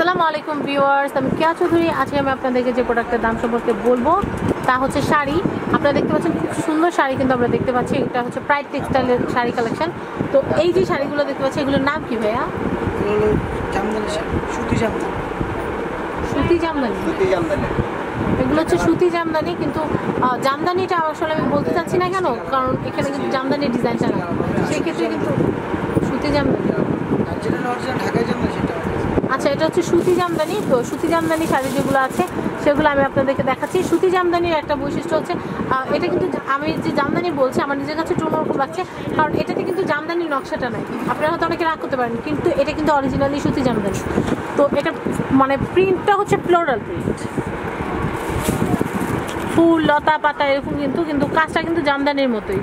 আসসালামু আলাইকুম ভিউয়ার্স, আমি কেয়া চৌধুরী। আজকে আমি আপনাদেরকে যে প্রোডাক্টের দাম সম্পর্কে বলবো তা হচ্ছে শাড়ি। আপনারা দেখতে পাচ্ছেন খুব সুন্দর শাড়ি কিন্তু আমরা দেখতে পাচ্ছি। এটা হচ্ছে প্রাইড টেক্সটাইলের শাড়ি কালেকশন। তো এই যে শাড়িগুলো দেখতে পাচ্ছি এগুলোর নাম কি ভাইয়া? সুতি জামদানি। এগুলো হচ্ছে সুতি জামদানি, কিন্তু জামদানিটা আসলে আমি বলতে চাচ্ছি না কেন, কারণ এখানে কিন্তু জামদানির ডিজাইনটা না, সেক্ষেত্রে কিন্তু সুতি জামদানি। আচ্ছা, এটা হচ্ছে সুতি জামদানি। তো সুতি জামদানি শাড়ি যেগুলো আছে সেগুলো আমি আপনাদেরকে দেখাচ্ছি। সুতি জামদানির একটা বৈশিষ্ট্য হচ্ছে এটা কিন্তু, আমি যে জামদানি বলছি আমার নিজের কাছে অন্যরকম লাগছে, কারণ এটাতে কিন্তু জামদানির নকশাটা নাই। আপনারা হয়তো অনেকে রাগ করতে পারেন, কিন্তু এটা কিন্তু অরিজিনালি সুতি জামদানি। তো এটা মানে প্রিন্টটা হচ্ছে ফ্লোরাল প্রিন্ট, ফুল লতা পাতা এরকম, কিন্তু কাজটা কিন্তু জামদানির মতোই।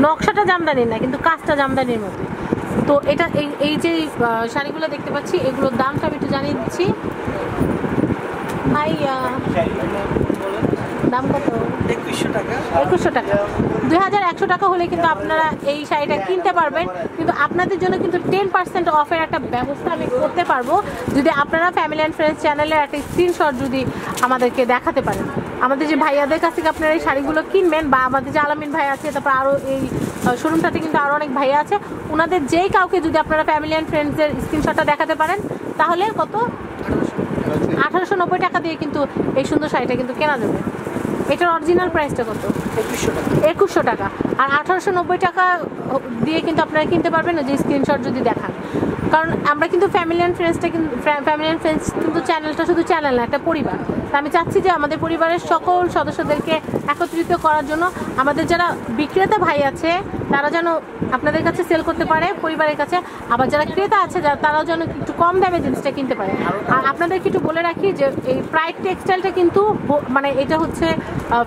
নকশাটা জামদানির না, কিন্তু কাজটা জামদানির মতোই। তো এটা এই যে শাড়িগুলো দেখতে পাচ্ছি এগুলোর দামটা আমি একটু জানিয়ে দিচ্ছি। দাম কত? 2100 টাকা। 2100 টাকা হলে কিন্তু আপনারা এই শাড়িটা কিনতে পারবেন। কিন্তু আপনাদের জন্য কিন্তু 10% অফের একটা ব্যবস্থা আমি করতে পারবো, যদি আপনারা ফ্যামিলি অ্যান্ড ফ্রেন্ডস চ্যানেলের একটা স্ক্রিনশট যদি আমাদেরকে দেখাতে পারেন। আমাদের যে ভাইয়াদের কাছ থেকে আপনারা এই শাড়িগুলো কিনবেন, বা আমাদের যে আলামিন ভাই আছে, তারপর আরও এই শোরুমটাতে কিন্তু আরও অনেক ভাইয়া আছে, ওনাদের যেই কাউকে যদি আপনারা ফ্যামিলি অ্যান্ড ফ্রেন্ডসের স্ক্রিনশটটা দেখাতে পারেন, তাহলে কত? 1890 টাকা দিয়ে কিন্তু এই সুন্দর শাড়িটা কিন্তু কেনা যাবে। এটার অরিজিনাল প্রাইসটা কত? 2100 টাকা। আর 1890 টাকা দিয়ে কিন্তু আপনারা কিনতে পারবেন যে স্ক্রিনশট যদি দেখান। কারণ আমরা কিন্তু ফ্যামিলি অ্যান্ড ফ্রেন্ডস কিন্তু চ্যানেলটা শুধু চ্যানেল না, একটা পরিবার। তা আমি চাচ্ছি যে আমাদের পরিবারের সকল সদস্যদেরকে একত্রিত করার জন্য আমাদের যারা বিক্রেতা ভাই আছে তারা যেন আপনাদের কাছে সেল করতে পারে পরিবারের কাছে, আবার যারা ক্রেতা আছে তারাও যেন একটু কম দামে জিনিসটা কিনতে পারে। আর আপনাদেরকে একটু বলে রাখি যে এই প্রাইড টেক্সটাইলটা কিন্তু মানে এটা হচ্ছে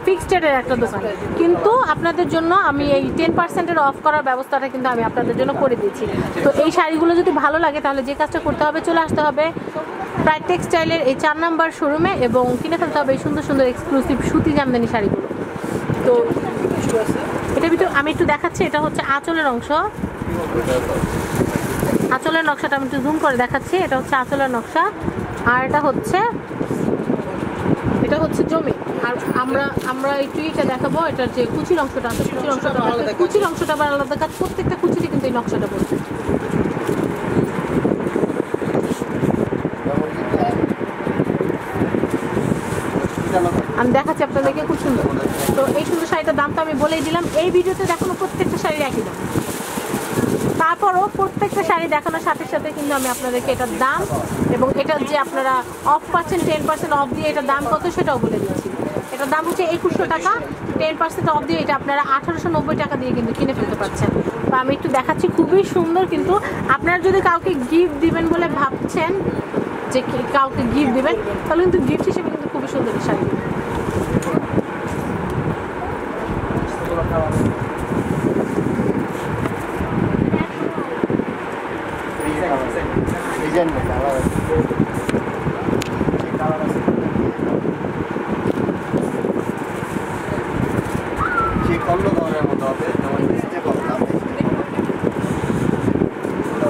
ফিক্সড রেটের একটা দোকান, কিন্তু আপনাদের জন্য আমি এই 10% অফ করার ব্যবস্থাটা কিন্তু আমি আপনাদের জন্য করে দিয়েছি। তো এই শাড়িগুলো যদি ভালো লাগে তাহলে যে কাজটা করতে হবে, চলে আসতে হবে প্রাইড টেক্সটাইলের এই 4 নাম্বার শোরুমে এবং কিনে ফেলতে হবে এই সুন্দর সুন্দর এক্সক্লুসিভ সুতি জামদানি শাড়িগুলো। তো এটার ভিতরে আমি একটু দেখাচ্ছি, এটা হচ্ছে আঁচলের অংশ। আঁচলের নকশাটা আমি একটু জুম করে দেখাচ্ছি। এটা হচ্ছে আঁচলের নকশা, আর এটা হচ্ছে জমি। আর আমরা একটু এটা দেখাবো, এটার যে কুচির অংশটা আছে, কুচির অংশটা আবার আলাদা কাজ। প্রত্যেকটা কুচিতে কিন্তু এই নকশাটা বলছে। আমি দেখাচ্ছি আপনাদেরকে, খুব সুন্দর। তো এই সুন্দর শাড়িটার দামটা আমি বলেই দিলাম। এই ভিডিওতে দেখানো প্রত্যেকটা শাড়ির একই দাম, তারপরও প্রত্যেকটা শাড়ি দেখানোর সাথে সাথে কিন্তু আমি আপনাদেরকে এটার দাম এবং এটার যে আপনারা অফ পাচ্ছেন 10% অফ দিয়ে এটার দাম কত সেটাও বলে দিচ্ছি। এটার দাম হচ্ছে 2100 টাকা। 10% অফ দিয়ে এটা আপনারা 1890 টাকা দিয়ে কিন্তু কিনে ফেলতে পারছেন। তো আমি একটু দেখাচ্ছি, খুবই সুন্দর। কিন্তু আপনারা যদি কাউকে গিফট দিবেন বলে ভাবছেন, যে কাউকে গিফট দিবেন, তাহলে কিন্তু গিফট হিসেবে কিন্তু খুবই সুন্দর এই শাড়ি।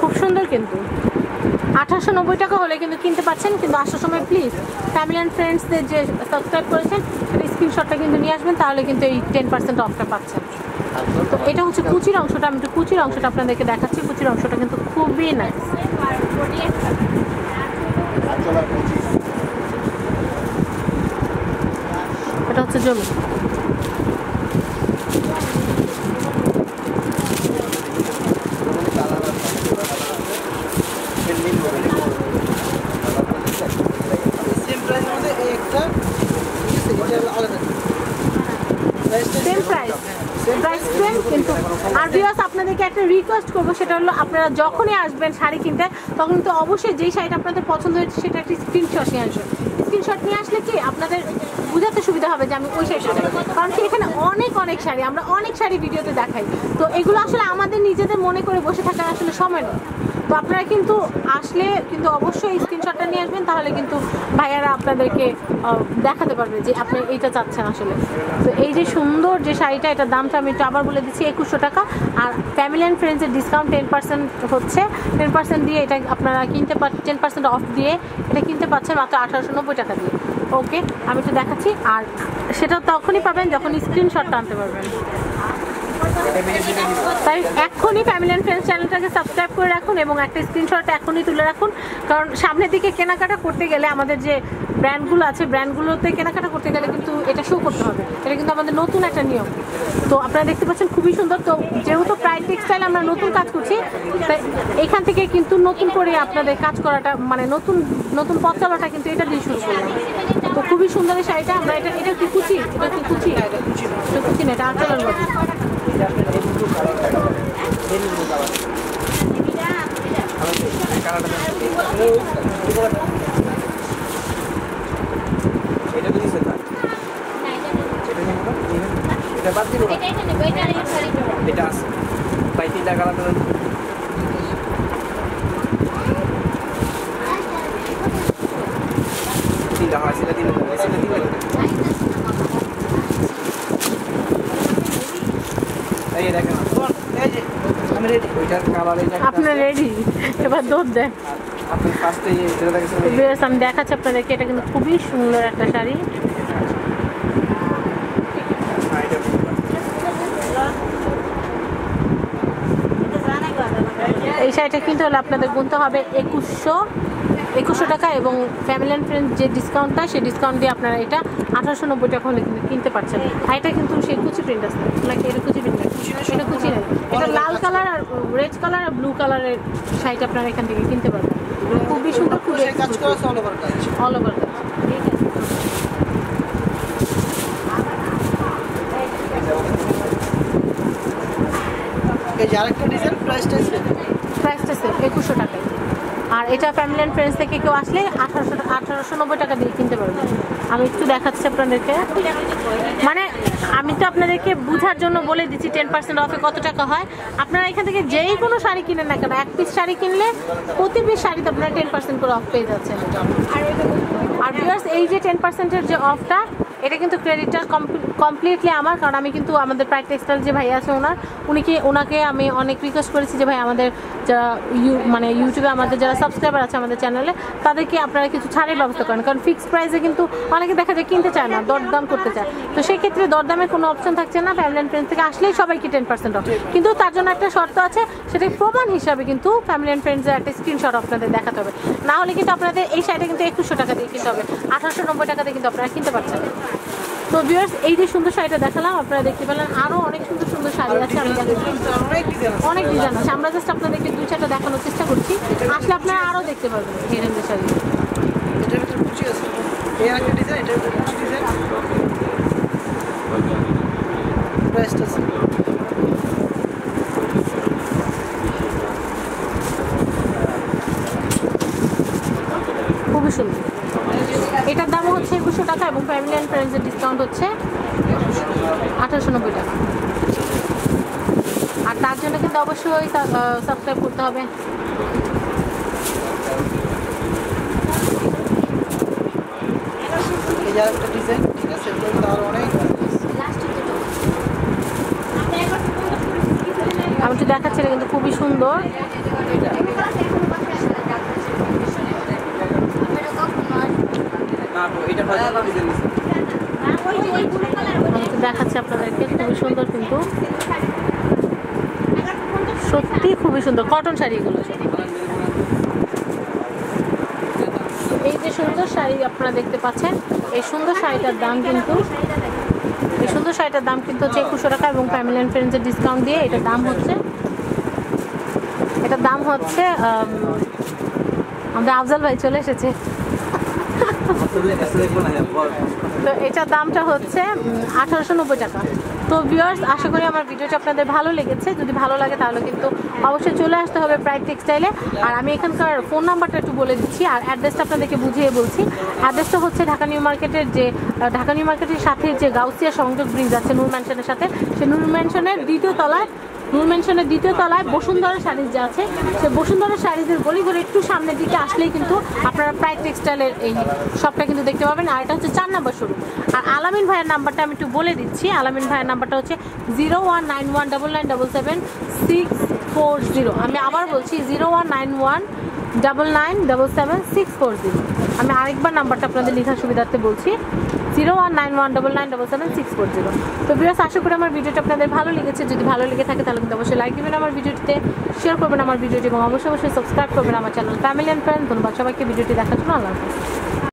খুব সুন্দর, কিন্তু 1890 টাকা হলে কিন্তু কিনতে পাচ্ছেন। কিন্তু আসার সময় প্লিজ ফ্যামিলি অ্যান্ড ফ্রেন্ডসদের যে সাবস্ক্রাইব করেছেন সেটা স্ক্রিনশটটা কিন্তু নিয়ে আসবেন, তাহলে কিন্তু এই 10% অফটা পাচ্ছেন। তো এটা হচ্ছে কুচির অংশটা। আমি একটু কুচির অংশটা আপনাদেরকে দেখাচ্ছি। কুচির অংশটা কিন্তু খুবই নাইস। এটা হচ্ছে জমি। কিন্তু আর ভিউয়ার্স আপনাদেরকে একটা রিকোয়েস্ট করবো, সেটা হলো আপনারা যখনই আসবেন শাড়ি কিনতে, তখন কিন্তু অবশ্যই যেই শাড়িটা আপনাদের পছন্দ হয়েছে সেটা একটা স্ক্রিনশট নিয়ে আসবেন। স্ক্রিনশট নিয়ে আসলে কি আপনাদের বোঝাতে সুবিধা হবে যে আমি ওই শাড়িটা, কারণ কি এখানে অনেক শাড়ি, আমরা অনেক শাড়ি ভিডিওতে দেখাই। তো এগুলো আসলে আমাদের নিজেদের মনে করে বসে থাকার আসলে সময় নেই। তো আপনারা কিন্তু আসলে কিন্তু অবশ্যই স্ক্রিনশটটা নিয়ে আসবেন, তাহলে কিন্তু ভাইয়ারা আপনাদেরকে দেখাতে পারবে যে আপনি এইটা চাচ্ছেন আসলে। তো এই যে সুন্দর যে শাড়িটা, এটার দামটা আমি একটু আবার বলে দিচ্ছি, 2100 টাকা। আর ফ্যামিলি অ্যান্ড ফ্রেন্ডসের ডিসকাউন্ট 10% হচ্ছে, 10% দিয়ে এটা আপনারা কিনতে 10% অফ দিয়ে এটা কিনতে পাচ্ছেন মাত্র 1890 টাকা দিয়ে। ওকে, আমি একটু দেখাচ্ছি। আর সেটা তখনই পাবেন যখন স্ক্রিনশটটা আনতে পারবেন। তাই এখনই ফ্যামিলি অ্যান্ড ফ্রেন্ডস চ্যানেলটাকে সাবস্ক্রাইব করে রাখুন এবং একটা স্ক্রিনশট এখনই তুলে রাখুন, কারণ সামনের দিকে কেনাকাটা করতে গেলে আমাদের যে ব্র্যান্ডগুলো আছে, ব্র্যান্ডগুলোতে কেনাকাটা করতে গেলে কিন্তু এটা শো করতে হবে। এটা কিন্তু আমাদের নতুন একটা নিয়ম। তো আপনারা দেখতে পাচ্ছেন খুবই সুন্দর। তো যেহেতু প্রাইড টেক্সটাইল আমরা নতুন কাজ করছি, তাই এখান থেকে কিন্তু নতুন করে আপনাদের কাজ করাটা, মানে নতুন নতুন পথ চলাটা কিন্তু এটা দিয়ে শুরু করলাম। তো খুবই সুন্দর এই শাড়িটা। আমরা এটা কি কুচি, এটা কি কুচি, এটা কুচি না, এটা আঁচলের মতো। আপনার রেডি, এবার দৌড় দেন। আমি দেখাচ্ছি আপনাদেরকে, এটা কিন্তু খুবই সুন্দর একটা শাড়ি। এই শাড়িটা কিন্তু হলে আপনাদের গুনতে হবে 2100 টাকা, এবং ফ্যামিলি অ্যান্ড ফ্রেন্ডস যে ডিসকাউন্টটা, সেই ডিসকাউন্ট দিয়ে আপনারা এটা 1890 টাকা হলে কিন্তু কিনতে পারছেন। আর এটা কিন্তু সেই কুচি প্রিন্ট আছে নাকি, এটা কুচি প্রিন্ট, এটা কুচি নেই, এটা লাল কালার আর রেড কালার আর ব্লু কালারের শাড়িটা আপনারা এখান থেকে কিনতে পারবেন। খুবই সুন্দর, খুবই অল ওভার কাজ। প্রাইসটা 2100 টাকায়। আর এটা ফ্যামিলি অ্যান্ড ফ্রেন্ডস থেকে কেউ আসলে 1890 টাকা দিয়ে কিনতে পারবেন। আমি একটু দেখাচ্ছি আপনাদেরকে, মানে আমি তো আপনাদেরকে বোঝার জন্য বলে দিচ্ছি 10% অফে কত টাকা হয়। আপনারা এখান থেকে যেই কোনো শাড়ি কিনেন না কেন, 1 পিস শাড়ি কিনলে প্রতি পিস শাড়িতে আপনারা 10% করে অফ পেয়ে যাচ্ছেন। আর ভিউয়ার্স, এই যে 10%-এর যে অফটা, এটা কিন্তু ক্রেডিটটা কমপ্লিটলি আমার, কারণ আমি কিন্তু আমাদের প্রাইড টেক্সটাইল যে ভাই আছে ওনাকে আমি অনেক রিকোয়েস্ট করেছি যে ভাই আমাদের যারা মানে ইউটিউবে আমাদের যারা সাবস্ক্রাইবার আছে আমাদের চ্যানেলে, তাদেরকে আপনারা কিছু ছাড়ের ব্যবস্থা করেন, কারণ ফিক্সড প্রাইসে কিন্তু অনেকে দেখা যায় কিনতে চায় না, দরদাম করতে চায়। তো সেই ক্ষেত্রে দরদামের কোনো অপশন থাকছে না। ফ্যামিলি অ্যান্ড ফ্রেন্ডস থেকে আসলেই সবাইকে 10% অফ, কিন্তু তার জন্য একটা শর্ত আছে, সেটা প্রমাণ হিসাবে কিন্তু ফ্যামিলি অ্যান্ড ফ্রেন্ডসের একটা স্ক্রিনশট আপনাদের দেখাতে হবে, না হলে কিন্তু আপনাদের এই শাড়িটা কিন্তু 2100 টাকা দিয়ে কিনতে হবে, 1890 টাকা দিয়ে কিন্তু আপনারা কিনতে পারছেন। তো ভিউয়ার্স, এই যে সুন্দর শাড়িটা দেখালাম, আপনারা দেখতে পেলেন আরও অনেক সুন্দর সুন্দর শাড়ি আছে। আমি অনেক ডিজাইন আছে, আমরা জাস্ট আপনাদেরকে 2-4টা দেখানোর চেষ্টা করছি, আসলে আপনারা আরও দেখতে পারবেন এই রেঞ্জের শাড়ি। খুবই সুন্দর। এটার দাম হচ্ছে 2100 টাকা এবং ফ্যামিলি অ্যান্ড ফ্রেন্ডসের ডিসকাউন্ট হচ্ছে 1890 টাকা। আর তার জন্য কিন্তু অবশ্যই সাবস্ক্রাইব করতে হবে। আমি তো দেখাচ্ছি, কিন্তু খুবই সুন্দর। দেখাচ্ছি আপনাদেরকে, খুবই সুন্দর, কিন্তু সত্যি খুবই সুন্দর কটন শাড়িগুলো। এই যে সুন্দর শাড়ি আপনারা দেখতে পাচ্ছেন, এই সুন্দর শাড়িটার দাম কিন্তু হচ্ছে 2100 টাকা এবং ফ্যামিলি অ্যান্ড ফ্রেন্ডসের ডিসকাউন্ট দিয়ে এটার দাম হচ্ছে আমাদের আফজাল ভাই চলে এসেছে। তো এটার দামটা হচ্ছে 1890 টাকা। তো ভিউয়ার্স, আশা করি আমার ভিডিওটা আপনাদের ভালো লেগেছে। যদি ভালো লাগে তাহলে কিন্তু অবশ্যই চলে আসতে হবে প্রাইড টেক্সটাইলে। আর আমি এখানকার ফোন নাম্বারটা একটু বলে দিচ্ছি, আর অ্যাড্রেসটা আপনাদেরকে বুঝিয়ে বলছি। অ্যাড্রেসটা হচ্ছে ঢাকা নিউ মার্কেটের সাথে যে গাউসিয়া সংযোগ ব্রিজ আছে নূর ম্যানশনের সাথে, সেই নূর ম্যানশনের 2য় তলায় নূর মেনশনের দ্বিতীয় তলায় বসুন্ধরা শাড়িজ যে আছে, সেই বসুন্ধরা শাড়িজের গলি ধরে একটু সামনের দিকে আসলেই কিন্তু আপনারা প্রাইড টেক্সটাইলের এই শপটা কিন্তু দেখতে পাবেন। আর এটা হচ্ছে 4 নাম্বার শোরুম। আর আলামিন ভাইয়ের নাম্বারটা আমি একটু বলে দিচ্ছি। আলামিন ভাইয়ের নাম্বারটা হচ্ছে 01919977 640। আমি আবার বলছি 01919977 640। আমি আরেকবার নাম্বারটা আপনাদের লেখার সুবিধার্থে বলছি, 01919977 640। তো ভিউয়ার্স, আশা করি আমার ভিডিওটা আপনাদের ভালো লেগেছে। যদি ভালো লেগে থাকে তাহলে কিন্তু অবশ্যই লাইক দিবেন আমার ভিডিওটিতে, শেয়ার করবেন আমার ভিডিওটি এবং অবশ্যই সাবস্ক্রাইব করবেন আমার চ্যানেল ফ্যামিলি অ্যান্ড ফ্রেন্ডস। ধন্যবাদ সবাইকে ভিডিওটি দেখার জন্য। আল্লাহ হাফেজ।